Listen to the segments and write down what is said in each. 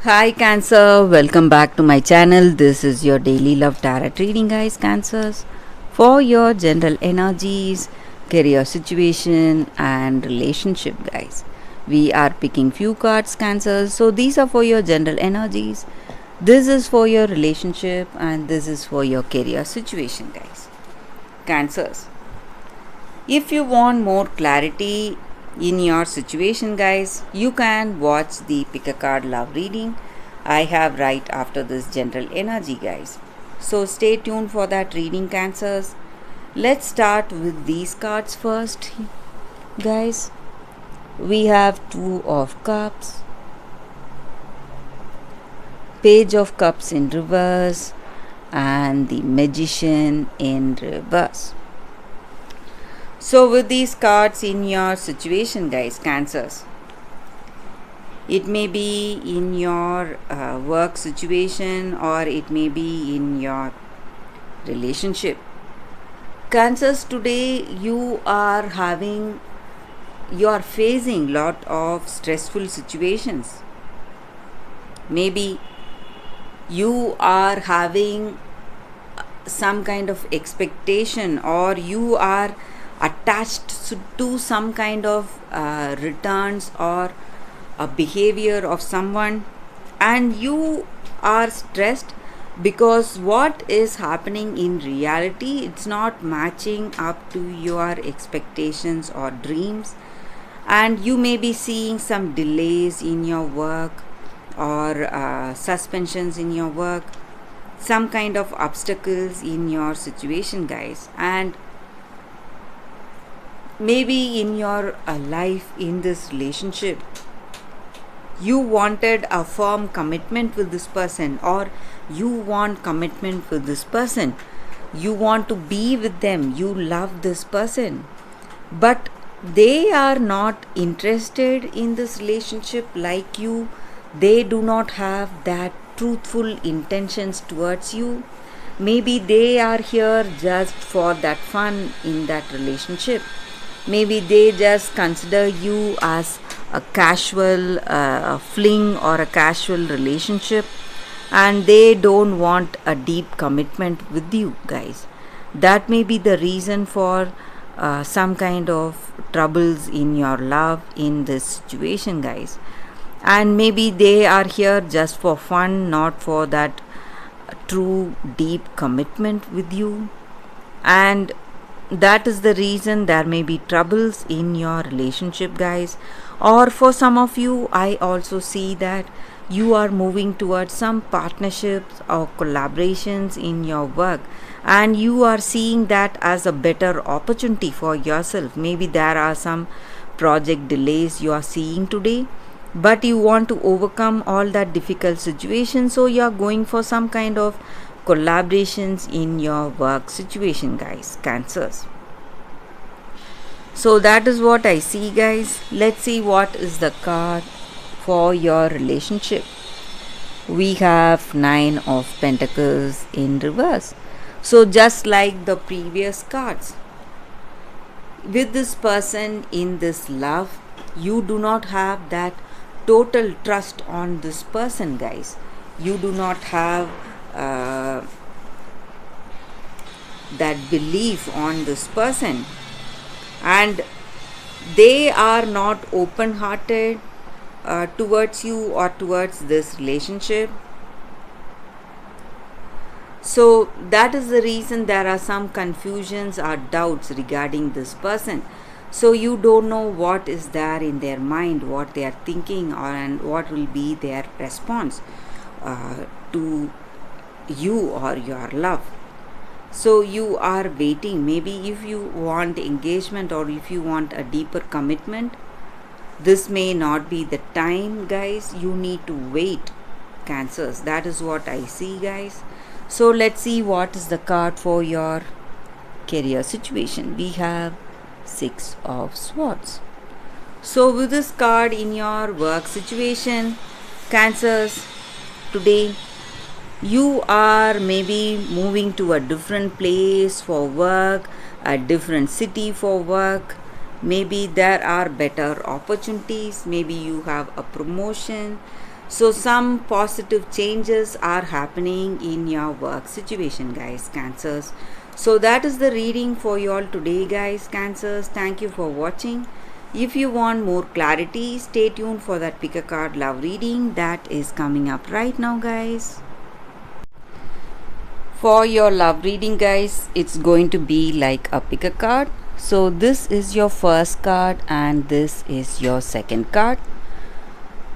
Hi Cancer, welcome back to my channel. This is your daily love tarot reading, guys. Cancers, for your general energies, career situation, and relationship, guys. We are picking few cards, Cancers. So these are for your general energies. This is for your relationship, and this is for your career situation, guys. Cancers. If you want more clarity in your situation, guys, you can watch the pick a card love reading I have right after this general energy, guys. So stay tuned for that reading, Cancers. Let's start with these cards first, guys. We have Two of Cups, Page of Cups in reverse, and the Magician in reverse. So, with these cards in your situation, guys, Cancers, it may be in your work situation or it may be in your relationship. Cancers, today you are facing lot of stressful situations. Maybe you are having some kind of expectation, or you are attached to some kind of returns or a behavior of someone, and you are stressed because what is happening in reality, it's not matching up to your expectations or dreams, and you may be seeing some delays in your work or suspensions in your work, some kind of obstacles in your situation, guys. And maybe in your life, in this relationship, you wanted a firm commitment with this person, or you want commitment with this person, you want to be with them, you love this person, but they are not interested in this relationship like you. They do not have that truthful intentions towards you. Maybe they are here just for that fun in that relationship. Maybe they just consider you as a casual fling or a casual relationship, and they don't want a deep commitment with you, guys. That may be the reason for some kind of troubles in your love in this situation, guys. And maybe they are here just for fun, not for that true deep commitment with you. And that is the reason there may be troubles in your relationship, guys. Or for some of you, I also see that you are moving towards some partnerships or collaborations in your work, and you are seeing that as a better opportunity for yourself. Maybe there are some project delays you are seeing today, but you want to overcome all that difficult situation, so you are going for some kind of collaborations in your work situation, guys, Cancers. So that is what I see, guys. Let's see what is the card for your relationship. We have Nine of Pentacles in reverse. So just like the previous cards, with this person in this love, you do not have that total trust on this person, guys. You do not have that belief on this person, and they are not open hearted towards you or towards this relationship. So that is the reason there are some confusions or doubts regarding this person. So you don't know what is there in their mind, what they are thinking, and what will be their response to you or your love. So you are waiting. Maybe if you want engagement or if you want a deeper commitment, this may not be the time, guys. You need to wait, Cancers. That is what I see, guys. So let's see what is the card for your career situation. We have Six of Swords. So with this card in your work situation, Cancers, today you are maybe moving to a different place for work, a different city for work. Maybe there are better opportunities. Maybe you have a promotion. So some positive changes are happening in your work situation, guys, Cancers. So that is the reading for you all today, guys, Cancers. Thank you for watching. If you want more clarity, stay tuned for that pick a card love reading that is coming up right now, guys. For your love reading, guys, it's going to be like a pick a card. So this is your first card and this is your second card.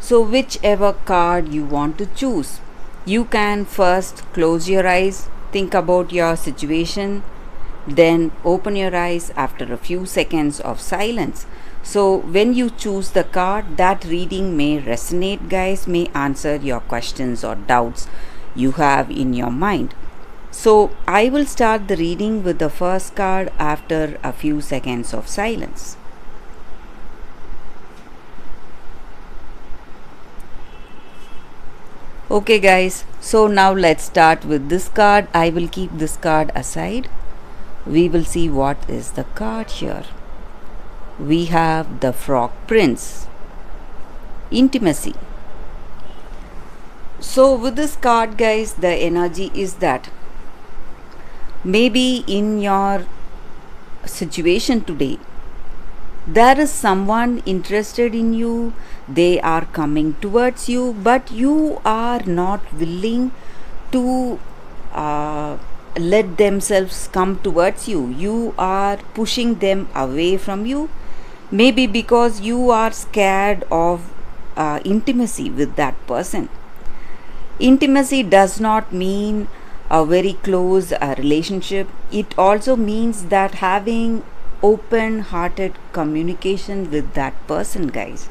So whichever card you want to choose, you can first close your eyes, think about your situation, then open your eyes after a few seconds of silence. So when you choose the card, that reading may resonate, guys, may answer your questions or doubts you have in your mind. So I will start the reading with the first card after a few seconds of silence. Okay, guys, so now let's start with this card. I will keep this card aside. We will see what is the card here. We have the Frog Prince, intimacy. So with this card, guys, the energy is that maybe in your situation today, there is someone interested in you, they are coming towards you, but you are not willing to let themselves come towards you. You are pushing them away from you, maybe because you are scared of intimacy with that person. Intimacy does not mean a very close relationship. It also means that having open hearted communication with that person, guys.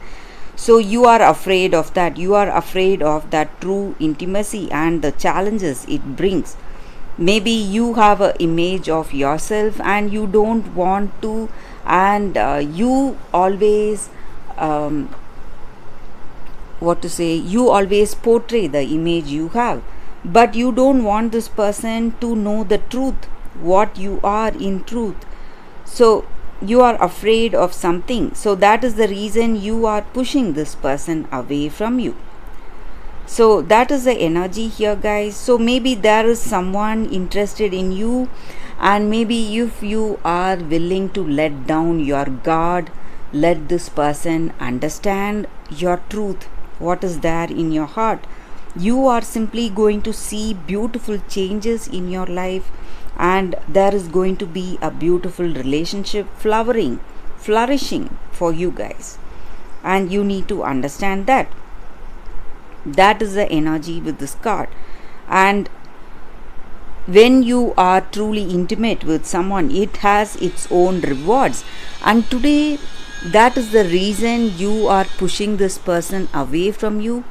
So you are afraid of that. You are afraid of that true intimacy and the challenges it brings. Maybe you have an image of yourself and you don't want to, and you always you always portray the image you have, but you don't want this person to know the truth, what you are in truth. So you are afraid of something. So that is the reason you are pushing this person away from you. So that is the energy here, guys. So maybe there is someone interested in you, and maybe if you are willing to let down your guard, let this person understand your truth, what is there in your heart, you are simply going to see beautiful changes in your life, and there is going to be a beautiful relationship flourishing for you guys. And you need to understand that. That is the energy with this card. And when you are truly intimate with someone, it has its own rewards. And today, that is the reason you are pushing this person away from you,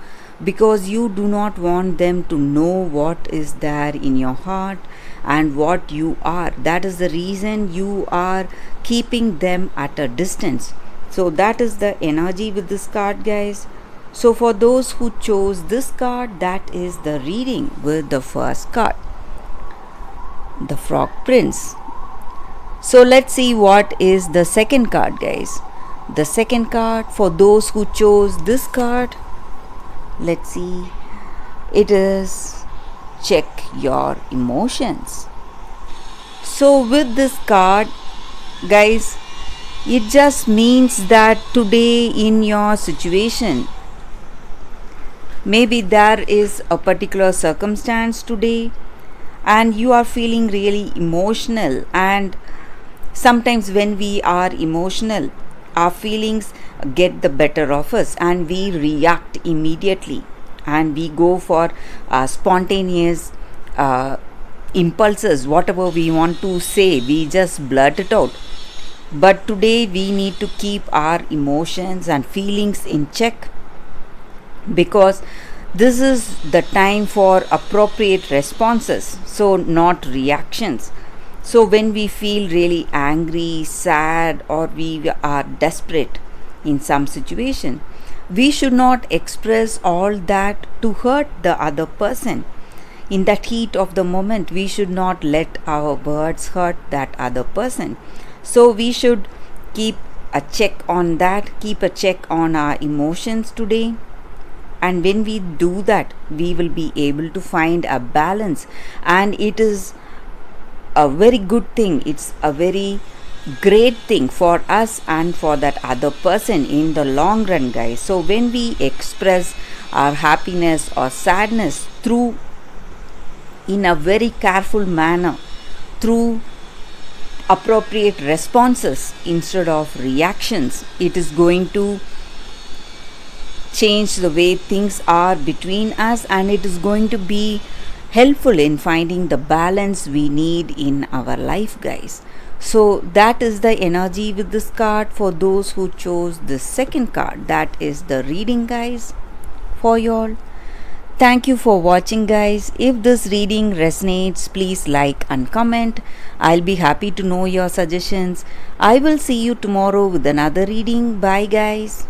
because you do not want them to know what is there in your heart and what you are. That is the reason you are keeping them at a distance. So that is the energy with this card, guys. So for those who chose this card, that is the reading with the first card, the Frog Prince. So let's see what is the second card, guys. The second card, for those who chose this card, let's see, it is check your emotions. So with this card, guys, it just means that today in your situation, maybe there is a particular circumstance today and you are feeling really emotional, and sometimes when we are emotional, our feelings get the better of us and we react immediately and we go for spontaneous impulses. Whatever we want to say, we just blurt it out. But today we need to keep our emotions and feelings in check, because this is the time for appropriate responses, so not reactions. So when we feel really angry, sad, or we are desperate in some situation, we should not express all that to hurt the other person. In that heat of the moment, we should not let our words hurt that other person. So we should keep a check on that, keep a check on our emotions today. and when we do that, we will be able to find a balance, and it is a very good thing. It's a very great thing for us and for that other person in the long run, guys. So when we express our happiness or sadness through in a very careful manner, through appropriate responses instead of reactions, it is going to change the way things are between us, and it is going to be helpful in finding the balance we need in our life, guys. So that is the energy with this card for those who chose the second card. That is the reading, guys, for y'all. Thank you for watching, guys. If this reading resonates, please like and comment. I'll be happy to know your suggestions. I will see you tomorrow with another reading. Bye, guys.